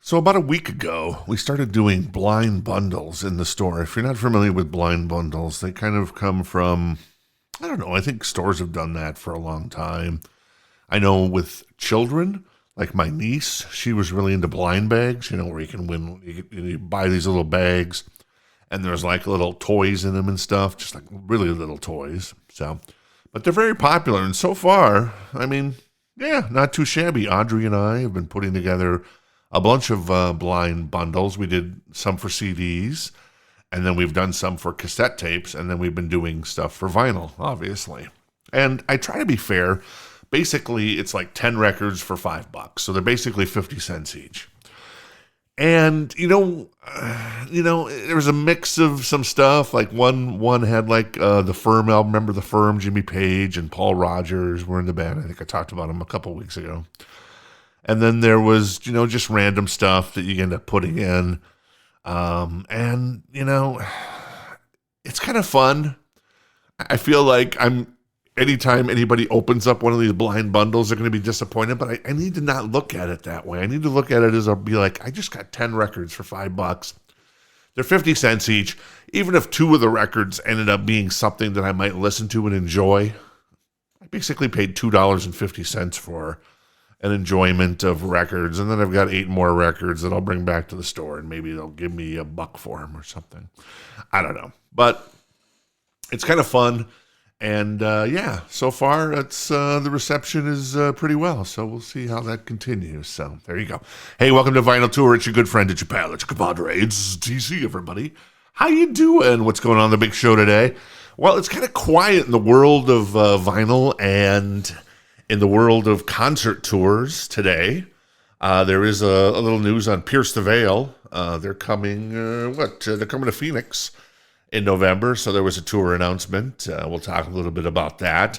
So about a week ago, we started doing blind bundles in the store. If you're not familiar with blind bundles, they kind of come from, I don't know, I think stores have done that for a long time. I know with children, like my niece, she was really into blind bags, where you can win, you buy these little bags, and there's like little toys in them and stuff, just like really little toys. So, but they're very popular, and so far, not too shabby. Audrey and I have been putting together a bunch of blind bundles. We did some for CDs, and then we've done some for cassette tapes, and then we've been doing stuff for vinyl, obviously. And I try to be fair. Basically, it's like 10 records for $5, so they're basically 50 cents each. And there was a mix of some stuff. Like one had like the Firm album. Remember the Firm? Jimmy Page and Paul Rogers were in the band. I think I talked about them a couple weeks ago. And then there was, just random stuff that you end up putting in. It's kind of fun. I feel like anytime anybody opens up one of these blind bundles, they're going to be disappointed, but I need to not look at it that way. I need to look at it as I'll be like, I just got 10 records for $5. They're 50 cents each. Even if two of the records ended up being something that I might listen to and enjoy, I basically paid $2.50 for an enjoyment of records, and then I've got 8 more records that I'll bring back to the store, and maybe they'll give me $1 for them or something. I don't know, but it's kind of fun, and so far it's the reception is pretty well, so we'll see how that continues. So there you go. Hey, welcome to Vinyl Tour. It's your good friend, it's your pal, it's your compadre, it's TC, everybody. How you doing? What's going on the big show today? Well, it's kind of quiet in the world of vinyl and in the world of concert tours today. There is a little news on Pierce the Veil. They're coming, they're coming to Phoenix in November, so there was a tour announcement. We'll talk a little bit about that.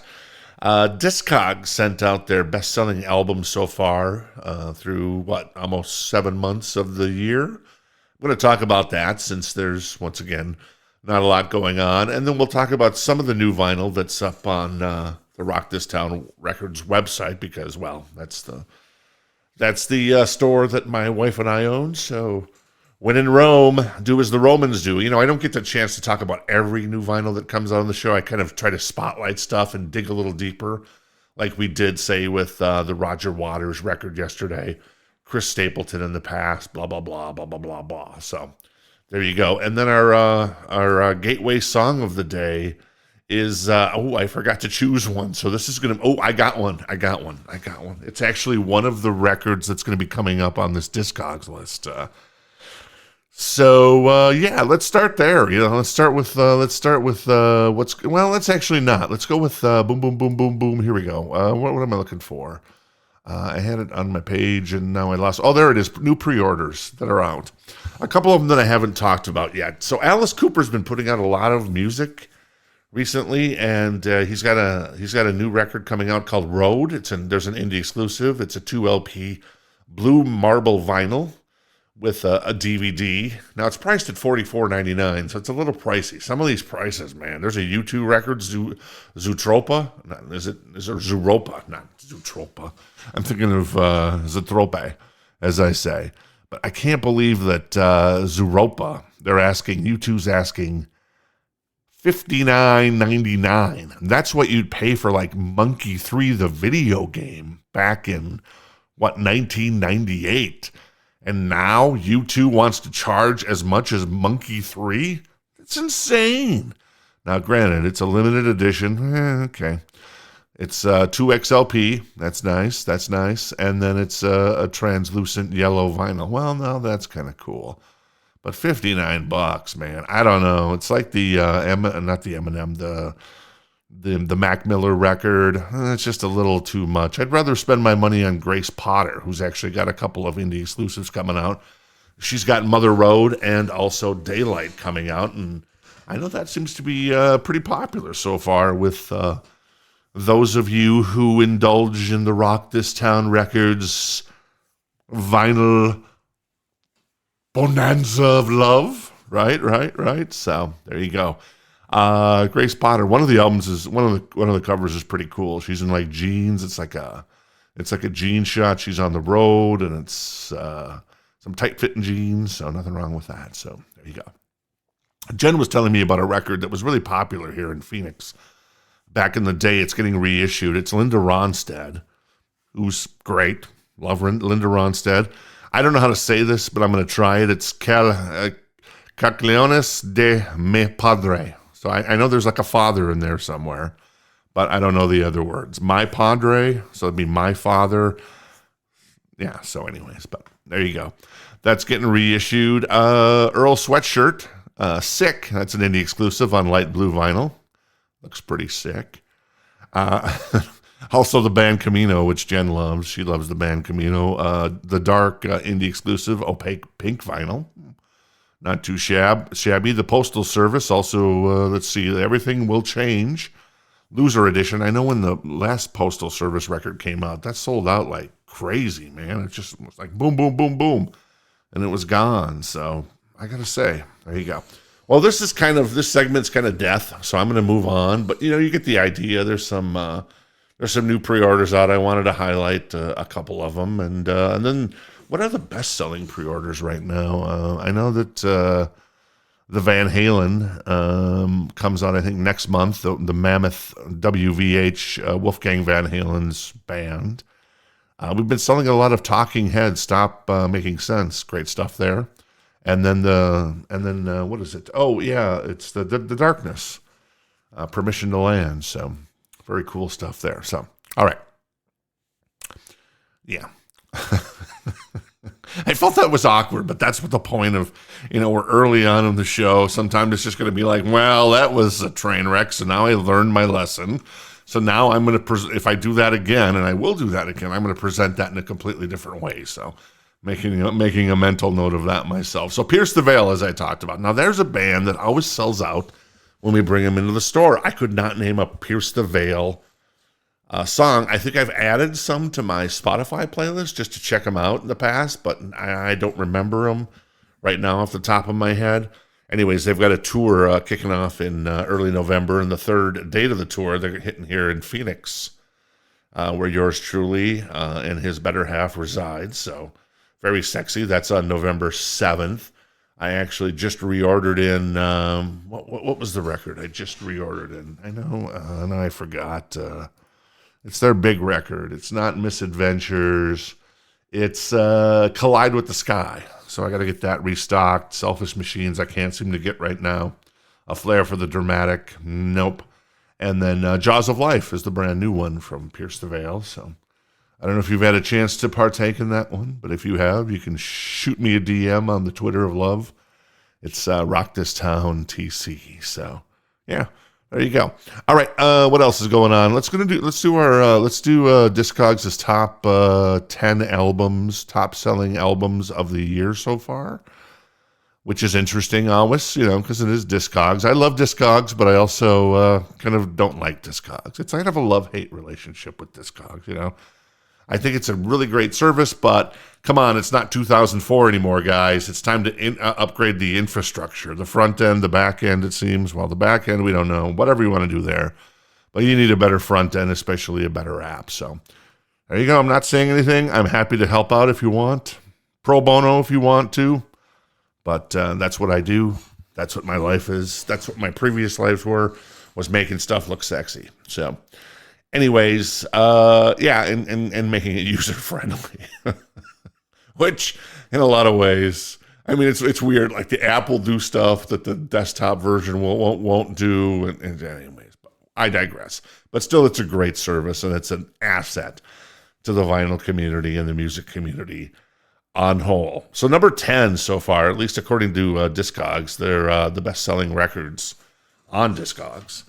Discogs sent out their best-selling album so far through, almost 7 months of the year. I'm going to talk about that since there's, once again, not a lot going on. And then we'll talk about some of the new vinyl that's up on the Rock This Town Records website because, that's the store that my wife and I own. So when in Rome, do as the Romans do. I don't get the chance to talk about every new vinyl that comes out on the show. I kind of try to spotlight stuff and dig a little deeper, like we did, say, with the Roger Waters record yesterday, Chris Stapleton in the past, blah, blah, blah, blah, blah, blah, blah. So there you go. And then our gateway song of the day is, I forgot to choose one. So this is going to, I got one. It's actually one of the records that's going to be coming up on this Discogs list. Let's start there. Let's start with let's actually not. Let's go with boom, boom, boom, boom, boom. Here we go. What am I looking for? I had it on my page and now I lost. Oh, there it is. New pre-orders that are out. A couple of them that I haven't talked about yet. So Alice Cooper's been putting out a lot of music recently, and he's got a new record coming out called Road. There's an indie exclusive. It's a 2 LP blue marble vinyl with a DVD. Now it's priced at $44.99, so it's a little pricey. Some of these prices, man. There's a U2 record, Zootropa. Is it Zooropa? Not Zootropa. I'm thinking of Zotrope, as I say. But I can't believe that Zooropa, U2's asking $59.99. That's what you'd pay for like Monkey 3, the video game, back in, 1998. And now U2 wants to charge as much as Monkey 3? It's insane. Now, granted, it's a limited edition. Okay. It's 2XLP. That's nice. And then it's a translucent yellow vinyl. Well, no, that's kind of cool. But $59, man. I don't know. It's like the not the Eminem, the Mac Miller record. It's just a little too much. I'd rather spend my money on Grace Potter, who's actually got a couple of indie exclusives coming out. She's got Mother Road and also Daylight coming out, and I know that seems to be pretty popular so far with those of you who indulge in the Rock This Town Records vinyl bonanza of love, right. So there you go. Grace Potter. One of the albums is one of the covers is pretty cool. She's in like jeans. It's like a jean shot. She's on the road, and it's some tight-fitting jeans, so nothing wrong with that. So there you go. Jen was telling me about a record that was really popular here in Phoenix back in the day. It's getting reissued. It's Linda Ronstadt, who's great. Love Linda Ronstadt. I don't know how to say this, but I'm going to try it. It's Cacleones de mi padre. So I know there's like a father in there somewhere, but I don't know the other words. My padre, so it'd be my father. Yeah, so anyways, but there you go. That's getting reissued. Earl Sweatshirt, Sick. That's an indie exclusive on light blue vinyl. Looks pretty sick. Also the Band Camino, which Jen loves. She loves the Band Camino. The dark indie exclusive opaque pink vinyl. Not too shabby. The Postal Service also, let's see, Everything Will Change. Loser edition. I know when the last Postal Service record came out, that sold out like crazy, man. It just was like boom, boom, boom, boom. And it was gone. So I got to say, there you go. Well, this segment's kind of death, so I'm going to move on. But, you get the idea. There's some new pre-orders out. I wanted to highlight a couple of them. And then what are the best-selling pre-orders right now? I know that the Van Halen comes out, I think, next month. The Mammoth WVH, Wolfgang Van Halen's band. We've been selling a lot of Talking Heads. Stop Making Sense. Great stuff there. And then what is it? Oh yeah, it's the Darkness, Permission to Land. So very cool stuff there. So all right, yeah. I felt that was awkward, but that's what the point of, we're early on in the show. Sometimes it's just going to be like, well, that was a train wreck, so now I learned my lesson. So now I'm going to, if I do that again, and I will do that again, I'm going to present that in a completely different way. So making a mental note of that myself. So Pierce the Veil, as I talked about. Now, there's a band that always sells out when we bring them into the store. I could not name a Pierce the Veil song. I think I've added some to my Spotify playlist just to check them out in the past, but I don't remember them right now off the top of my head. Anyways, they've got a tour kicking off in early November, and the third date of the tour, they're hitting here in Phoenix, where yours truly and his better half resides. So very sexy. That's on November 7th. I actually just reordered in, what was the record I just reordered in? I know, I forgot. It's their big record. It's not Misadventures. It's Collide with the Sky. So I got to get that restocked. Selfish Machines I can't seem to get right now. A Flair for the Dramatic. Nope. And then Jaws of Life is the brand new one from Pierce the Veil. So I don't know if you've had a chance to partake in that one, but if you have, you can shoot me a DM on the Twitter of Love. It's Rock This Town TC. So yeah. There you go. All right. What else is going on? Let's do Discogs' top 10 albums, top selling albums of the year so far, which is interesting always, because it is Discogs. I love Discogs, but I also kind of don't like Discogs. It's kind of a love-hate relationship with Discogs, I think it's a really great service, but come on, it's not 2004 anymore, guys. It's time to upgrade the infrastructure, the front end, the back end, it seems. Well, the back end, we don't know. Whatever you want to do there. But you need a better front end, especially a better app. So there you go. I'm not saying anything. I'm happy to help out if you want. Pro bono if you want to. But that's what I do. That's what my life is. That's what my previous lives were, was making stuff look sexy. So anyways, and making it user-friendly. Which, in a lot of ways, I mean, it's weird. Like, the app will do stuff that the desktop version won't do. And anyways, but I digress. But still, it's a great service, and it's an asset to the vinyl community and the music community on whole. So number 10 so far, at least according to Discogs, they're the best-selling records on Discogs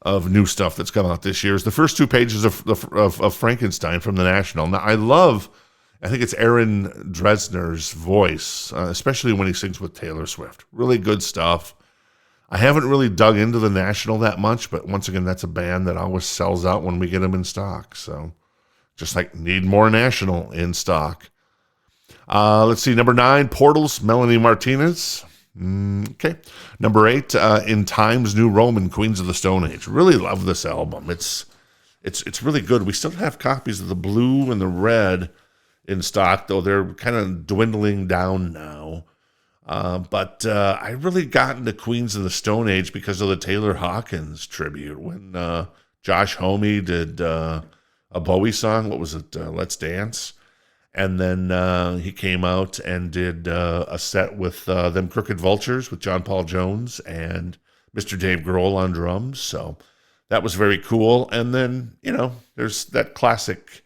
of new stuff that's come out this year is the first two pages of Frankenstein from the National. Now, I think it's Aaron Dresner's voice, especially when he sings with Taylor Swift. Really good stuff. I haven't really dug into the National that much, but once again, that's a band that always sells out when we get them in stock. So just like need more National in stock. Let's see, number 9, Portals, Melanie Martinez. Okay. Number 8, In Times New Roman, Queens of the Stone Age. Really love this album. It's really good. We still have copies of the blue and the red in stock, though they're kind of dwindling down now. But I really got into Queens of the Stone Age because of the Taylor Hawkins tribute when Josh Homme did a Bowie song. What was it? Let's Dance. And then he came out and did a set with them Crooked Vultures with John Paul Jones and Mr. Dave Grohl on drums. So that was very cool. And then, there's that classic,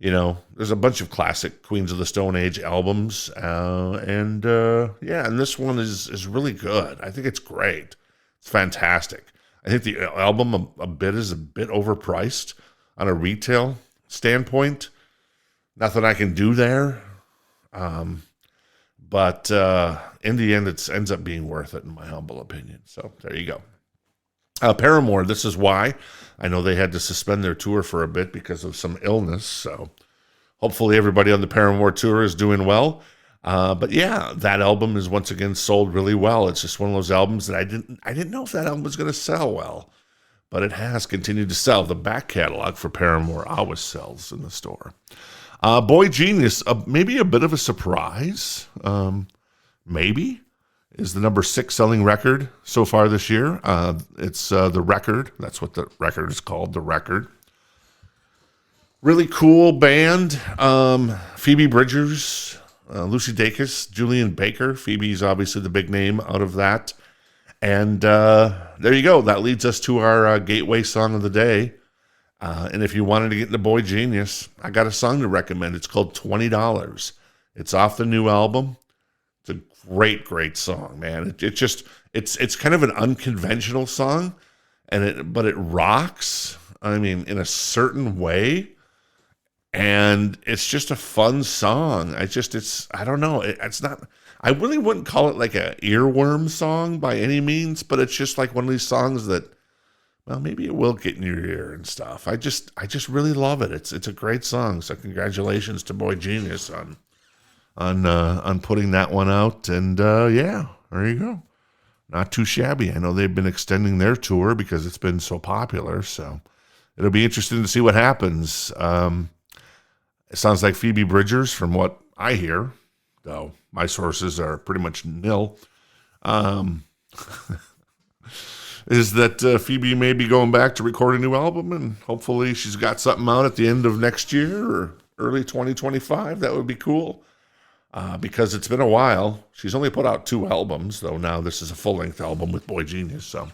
there's a bunch of classic Queens of the Stone Age albums. And this one is really good. I think it's great. It's fantastic. I think the album is a bit overpriced on a retail standpoint. Nothing I can do there. But in the end, it ends up being worth it, in my humble opinion. So there you go. Paramore, This Is Why. I know they had to suspend their tour for a bit because of some illness. So hopefully everybody on the Paramore tour is doing well. But yeah, that album is once again sold really well. It's just one of those albums that I didn't know if that album was going to sell well. But it has continued to sell. The back catalog for Paramore always sells in the store. Boy Genius, maybe a bit of a surprise, maybe, is the number 6 selling record so far this year. It's The Record. That's what the record is called, The Record. Really cool band. Phoebe Bridgers, Lucy Dacus, Julian Baker. Phoebe's obviously the big name out of that. And there you go. That leads us to our gateway song of the day. And if you wanted to get into Boy Genius, I got a song to recommend. It's called $20. It's off the new album. It's a great, great song, man. It's kind of an unconventional song, but it rocks. I mean, in a certain way, and it's just a fun song. I don't know. It's not. I really wouldn't call it like a earworm song by any means, but it's just like one of these songs that, well, maybe it will get in your ear and stuff. I just really love it. It's a great song. So congratulations to Boy Genius on putting that one out. And there you go. Not too shabby. I know they've been extending their tour because it's been so popular. So it'll be interesting to see what happens. It sounds like Phoebe Bridgers, from what I hear, though my sources are pretty much nil. Is that Phoebe may be going back to record a new album, and hopefully she's got something out at the end of next year or early 2025. That would be cool, because it's been a while. She's only put out 2 albums, though now this is a full-length album with Boy Genius, so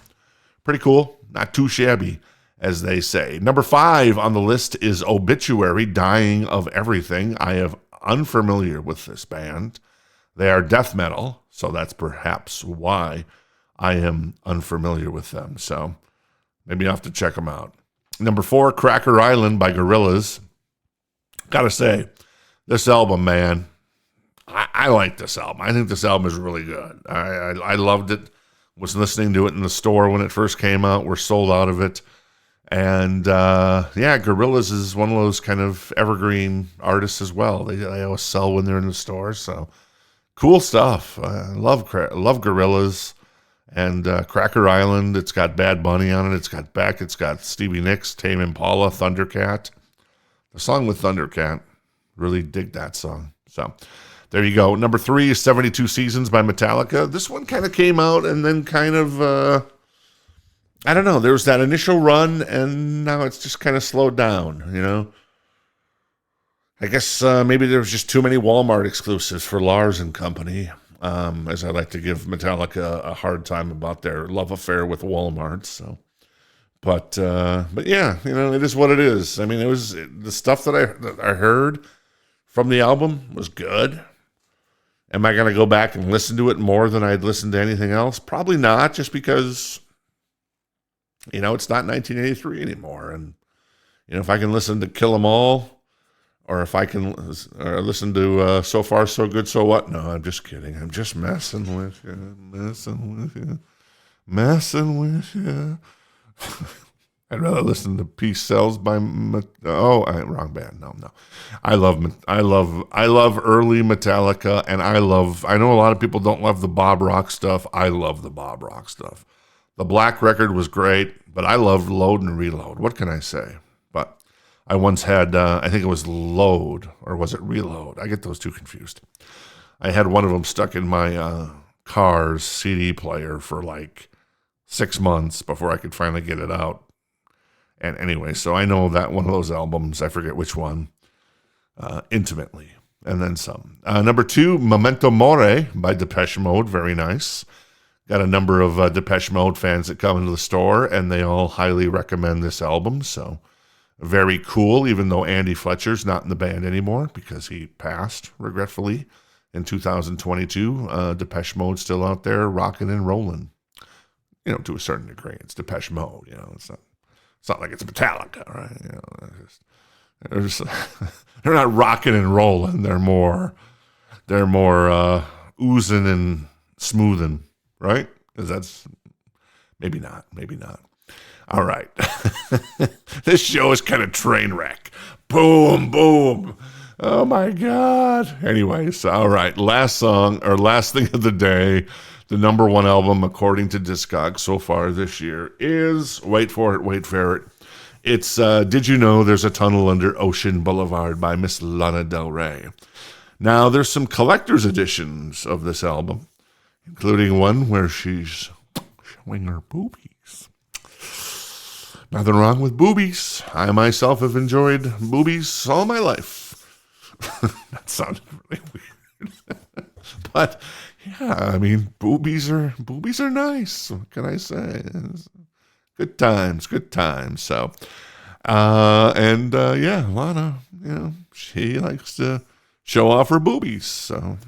pretty cool. Not too shabby, as they say. Number 5 on the list is Obituary, Dying of Everything. I am unfamiliar with this band. They are death metal, so that's perhaps why I am unfamiliar with them, so maybe I'll have to check them out. Number 4, Cracker Island by Gorillaz. Gotta say, this album, man, I like this album. I think this album is really good. I loved it. Was listening to it in the store when it first came out. We're sold out of it. And, Gorillaz is one of those kind of evergreen artists as well. They always sell when they're in the store, so cool stuff. I love Gorillaz. And Cracker Island, it's got Bad Bunny on it. It's got Beck. It's got Stevie Nicks, Tame Impala, Thundercat. The song with Thundercat. Really dig that song. So there you go. Number 3 is 72 Seasons by Metallica. This one kind of came out and then kind of, I don't know. There was that initial run, and now it's just kind of slowed down, I guess maybe there was just too many Walmart exclusives for Lars and company. As I like to give Metallica a hard time about their love affair with Walmart. So, but yeah, it is what it is. I mean, it was the stuff that I heard from the album was good. Am I going to go back and listen to it more than I'd listened to anything else? Probably not, just because, it's not 1983 anymore. And, if I can listen to Kill 'Em All, or if I can listen to So Far, So Good, So What? No, I'm just kidding. I'm just messing with you. I'd rather listen to Peace Sells by wrong band. No. I love early Metallica, and I know a lot of people don't love the Bob Rock stuff. I love the Bob Rock stuff. The Black record was great, but I loved Load and Reload. What can I say? But I once had, I think it was Load, or was it Reload? I get those two confused. I had one of them stuck in my car's CD player for like 6 months before I could finally get it out. And anyway, so I know that one of those albums, I forget which one, intimately, and then some. Number 2, Memento Mori by Depeche Mode, very nice. Got a number of Depeche Mode fans that come into the store, and they all highly recommend this album, so very cool, even though Andy Fletcher's not in the band anymore because he passed, regretfully, in 2022. Depeche Mode's still out there rocking and rolling, to a certain degree. It's Depeche Mode, it's not like it's Metallica, right? They're not rocking and rolling. They're more oozing and smoothing, right? Because that's maybe not. All right. This show is kind of train wreck. Boom, boom. Oh my God. Anyways, all right. Last song, or last thing of the day, the number 1 album according to Discogs so far this year is, wait for it. It's Did You Know There's a Tunnel Under Ocean Boulevard by Miss Lana Del Rey. Now, there's some collector's editions of this album, including one where she's showing her boobies. Nothing wrong with boobies. I myself have enjoyed boobies all my life. That sounded really weird. But yeah, I mean, boobies are nice. What can I say? Good times. So, yeah, Lana, she likes to show off her boobies. So,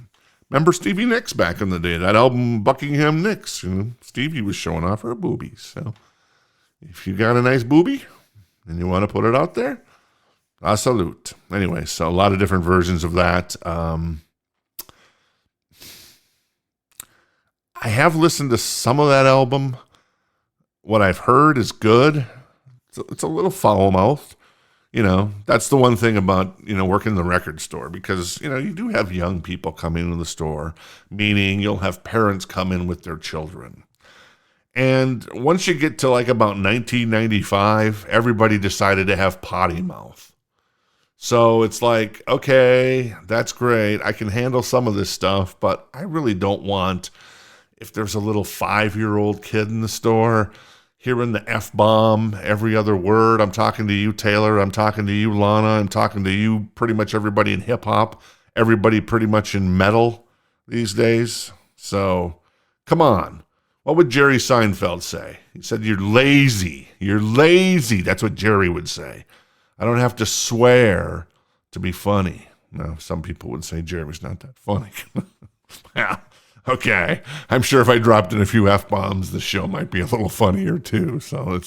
remember Stevie Nicks back in the day? That album, Buckingham Nicks. Stevie was showing off her boobies. So, if you got a nice boobie and you want to put it out there, I salute. Anyway, so a lot of different versions of that. I have listened to some of that album. What I've heard is good. It's a little foul-mouthed. That's the one thing about, working in the record store, because, you do have young people come into the store, meaning you'll have parents come in with their children. And once you get to like about 1995, everybody decided to have potty mouth. So it's like, okay, that's great. I can handle some of this stuff, but I really don't want, if there's a little 5-year-old kid in the store hearing the F-bomb every other word. I'm talking to you, Taylor. I'm talking to you, Lana. I'm talking to you, pretty much everybody in hip-hop, everybody pretty much in metal these days. So, come on. What would Jerry Seinfeld say? He said, you're lazy. You're lazy. That's what Jerry would say. I don't have to swear to be funny. No, some people would say Jerry's not that funny. Yeah, okay. I'm sure if I dropped in a few F-bombs, the show might be a little funnier too. So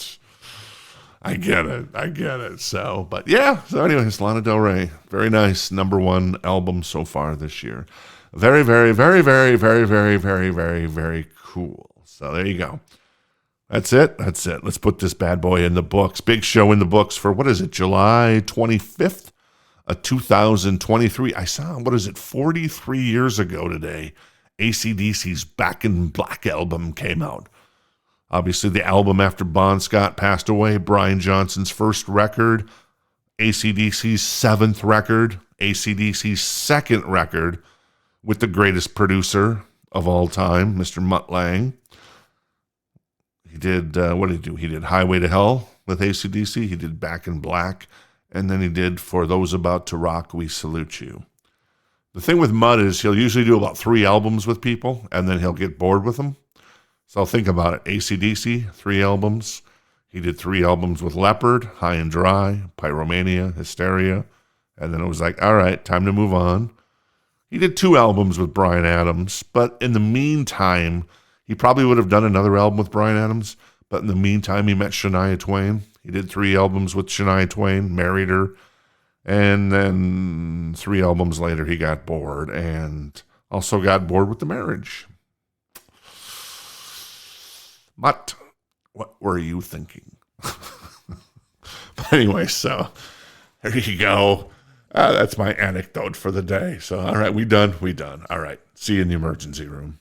I get it. So, but yeah. So anyways, Lana Del Rey, very nice. Number 1 album so far this year. Very, very, very, very, very, very, very, very, very cool. So there you go. That's it. Let's put this bad boy in the books. Big show in the books for, what is it, July 25th of 2023. I saw, 43 years ago today, AC/DC's Back in Black album came out. Obviously, the album after Bon Scott passed away, Brian Johnson's first record, AC/DC's 7th record, AC/DC's 2nd record with the greatest producer of all time, Mr. Mutt Lange. He did, what did he do? He did Highway to Hell with AC/DC. He did Back in Black. And then he did For Those About to Rock, We Salute You. The thing with Mutt is he'll usually do about 3 albums with people, and then he'll get bored with them. So think about it. AC/DC, 3 albums. He did 3 albums with Leopard, High and Dry, Pyromania, Hysteria. And then it was like, all right, time to move on. He did 2 albums with Bryan Adams, but in the meantime, he probably would have done another album with Bryan Adams, but in the meantime, he met Shania Twain. He did 3 albums with Shania Twain, married her, and then 3 albums later, he got bored, and also got bored with the marriage. Mutt, what were you thinking? But anyway, so there you go. That's my anecdote for the day. So, all right, we done. All right, see you in the emergency room.